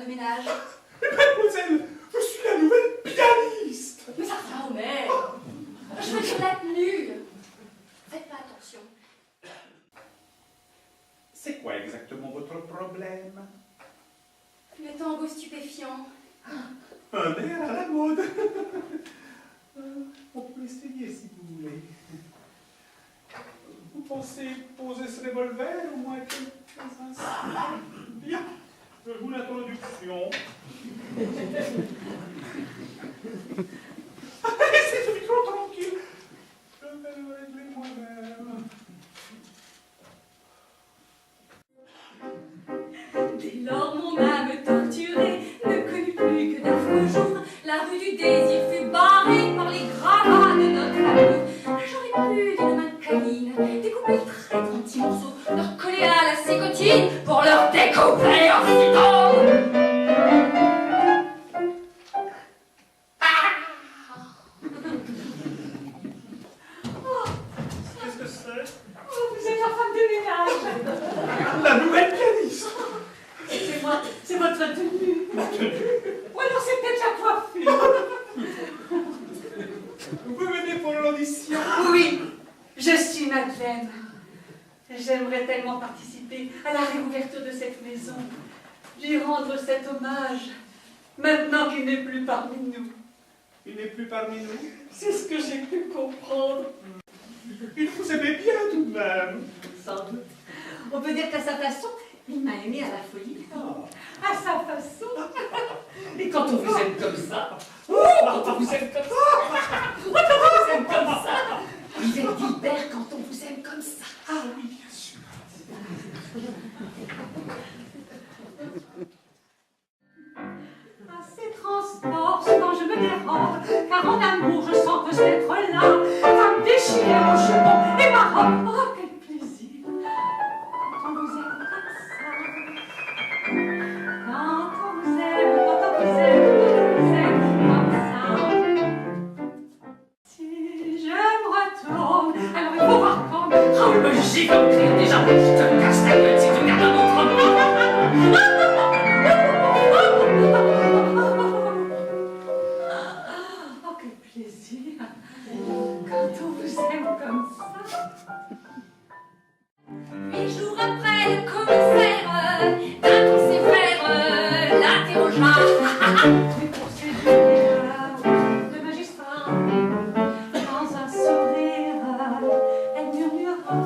ménage? Mademoiselle, je suis la nouvelle pianiste. Mais ça revient au même. Je veux dire la tenue. Faites pas attention. C'est quoi exactement votre problème? Le tango stupéfiant. Un air à la mode. On peut essayer si vous voulez. Vous pensez poser ce revolver au moins quelques instants? Bien, je joue l'introduction. C'est ce micro tranquille. Je vais le régler moi-même. Dès lors, mon âme torturée ne connut plus que d'affreux jours. La rue du désir fut barrée par les gravats de notre amour. J'aurais pu, d'une main câline, découper le trait en petits morceaux, leur coller à la cécotine pour leur découper aussitôt. Qu'est-ce que c'est? Oh, vous êtes la femme de ménage. La nouvelle pianiste. C'est moi, c'est votre tenue. Ma tenue? Ou alors c'est peut-être la coiffure. Vous venez pour l'audition? Oui, je suis Madeleine. J'aimerais tellement participer à la réouverture de cette maison, lui rendre cet hommage, maintenant qu'il n'est plus parmi nous. Il n'est plus parmi nous. C'est ce que j'ai pu comprendre. Il vous aimait bien tout de même. Sans doute. On peut dire qu'à sa façon, il m'a aimé à la folie. À sa façon. Et quand on vous aime comme ça, quand on vous aime comme ça, quand on vous aime comme ça, vous êtes libère quand on vous aime comme ça. Ah oui, bien sûr. À ces transports, souvent je me dérange, car en amour je sens que c'est être là, va me déchirer mon jupon et ma robe. Oh, quel plaisir! Quand on vous aime comme ça. Quand on vous aime, quand on vous aime, quand on vous aime comme ça. Si je me retourne, alors il faut voir comme. Oh, il me gifle en criant déjà, je te casse la gueule si tu gardes un autre homme. Oh, quel plaisir! Quand on vous aime comme ça. 8 jours après, le commissaire, d'un coup ses frères, l'interrogea. Mais pour séduire le magistrat, dans un sourire, elle murmura: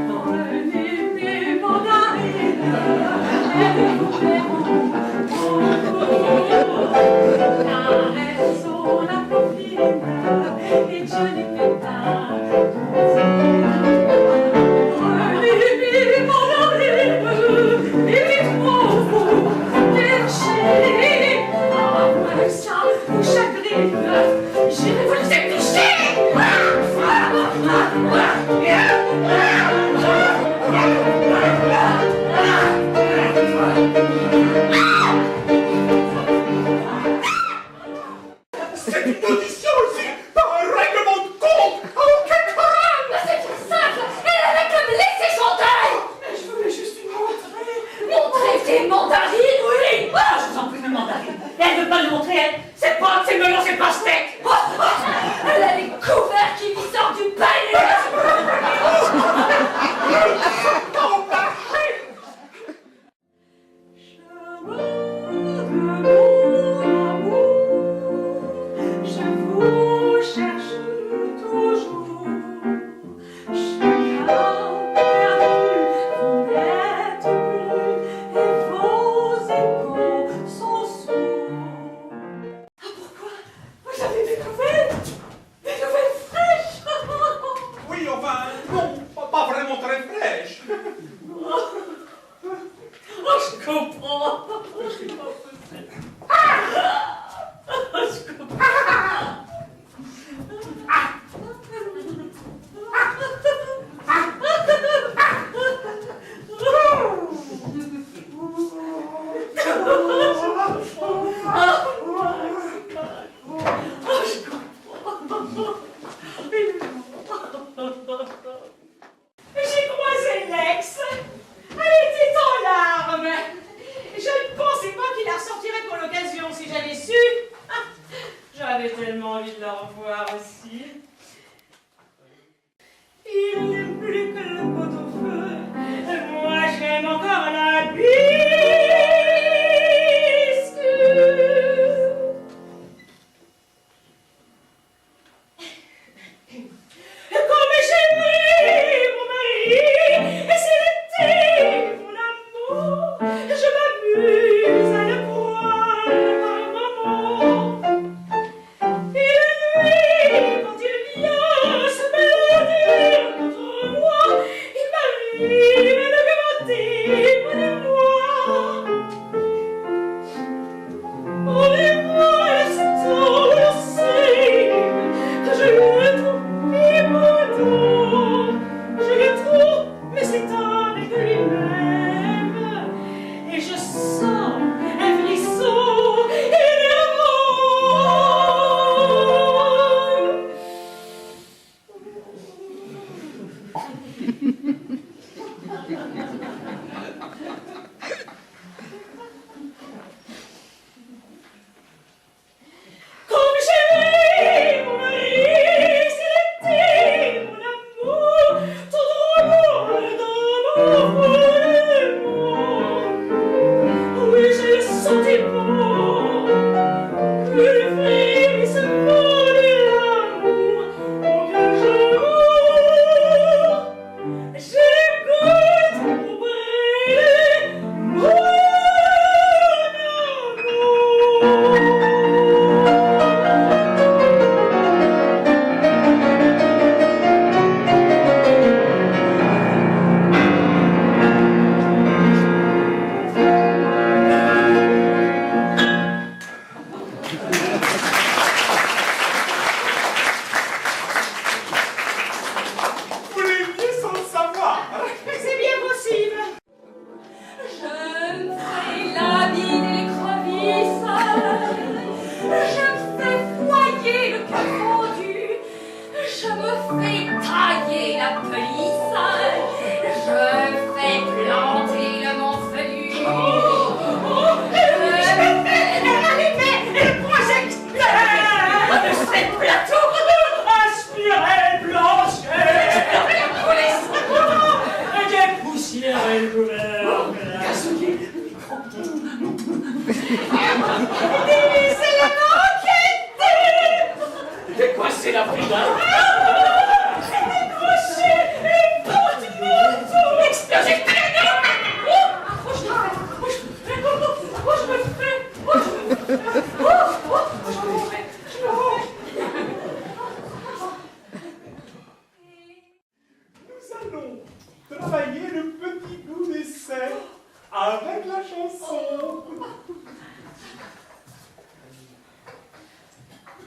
prenez mes mandarines, elles vous plairont beaucoup, car elles sont la copine et jolie pétale. Prenez mes mandarines, dites-moi vous, quel chéri, après ça vous chagrine, j'irai vous les éplucher. C'est une audition ici, par un règlement de compte. Oh, quel courage! Mais c'est tout simple, elle avait qu'à me laisser chanter. Mais je voulais juste lui montrer. Montrer tes mandarines, oui. Oh, je vous en prie, me mandarine. Et elle veut pas le montrer, elle. C'est pas, c'est melon, c'est pastèque. Elle a les couverts qui lui sortent du palais. Je vous cherche toujours, chacun perdu, vous n'êtes plus, et vos échos sont sourds. Ah, pourquoi? Vous avez des nouvelles fraîches. Oui, enfin, non, pas vraiment très fraîche. Oh, je comprends. Je comprends. J'ai croisé Lex.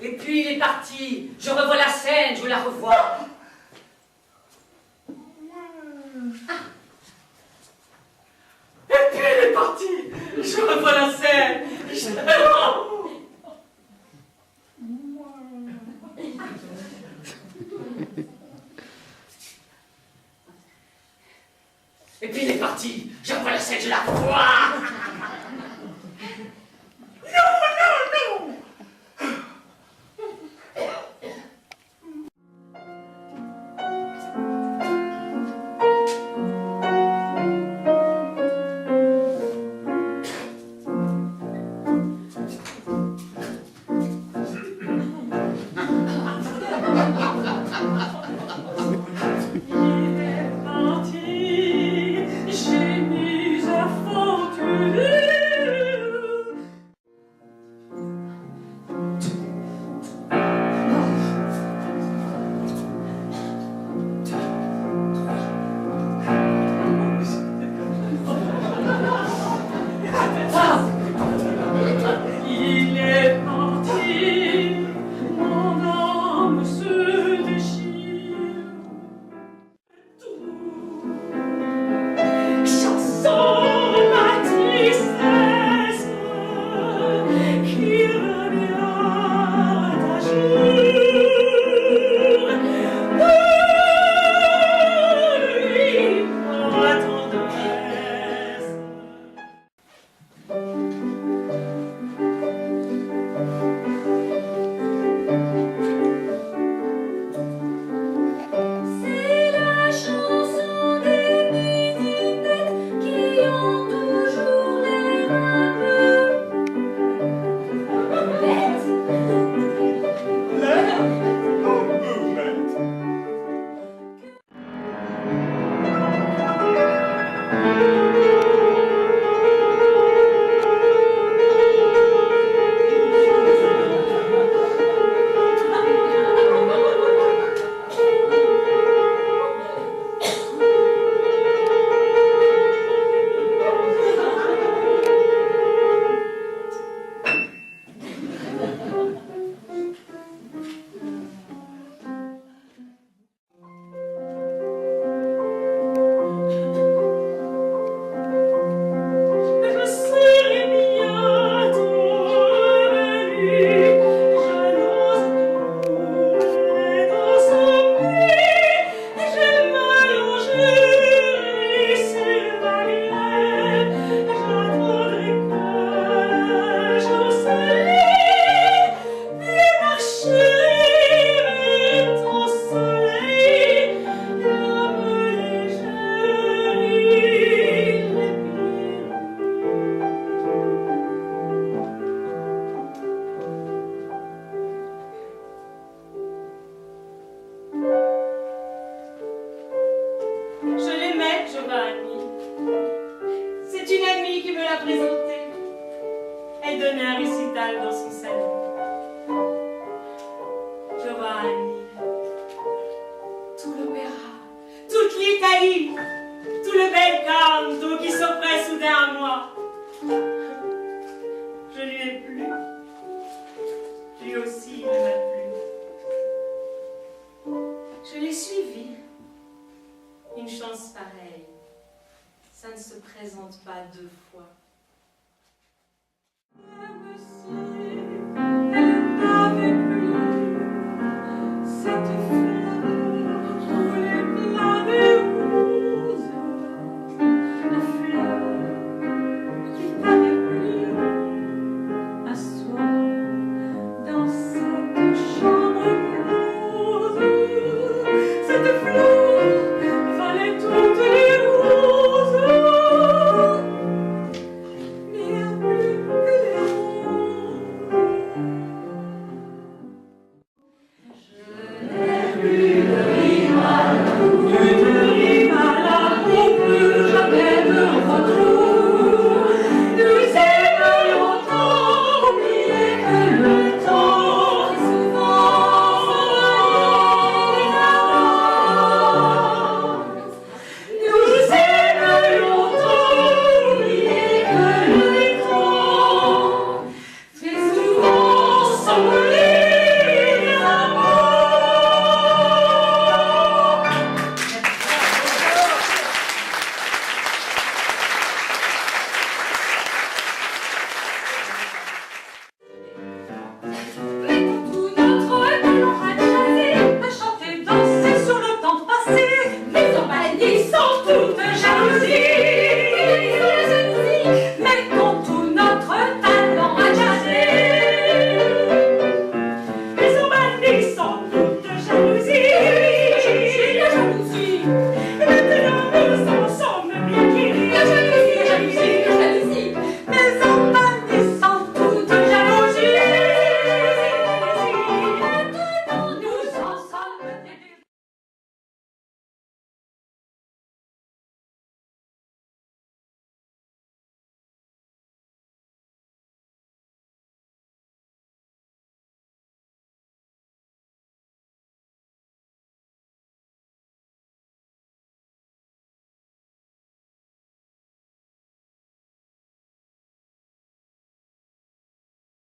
Et puis il est parti. Je revois la scène, je la revois. Et puis il est parti. Je revois la scène. Je la revois. Et puis il est parti. Je revois la scène, je la revois. J'ai mis à fond Giovanni. C'est une amie qui me l'a présentée. Elle donnait un récital dans son salon. Giovanni, tout l'opéra, toute l'Italie, tout le bel canto qui s'offrait soudain à moi. Je lui ai plu. Lui aussi, il m'a plu. Je l'ai suivi. Une chance pareille, ça ne se présente pas deux fois.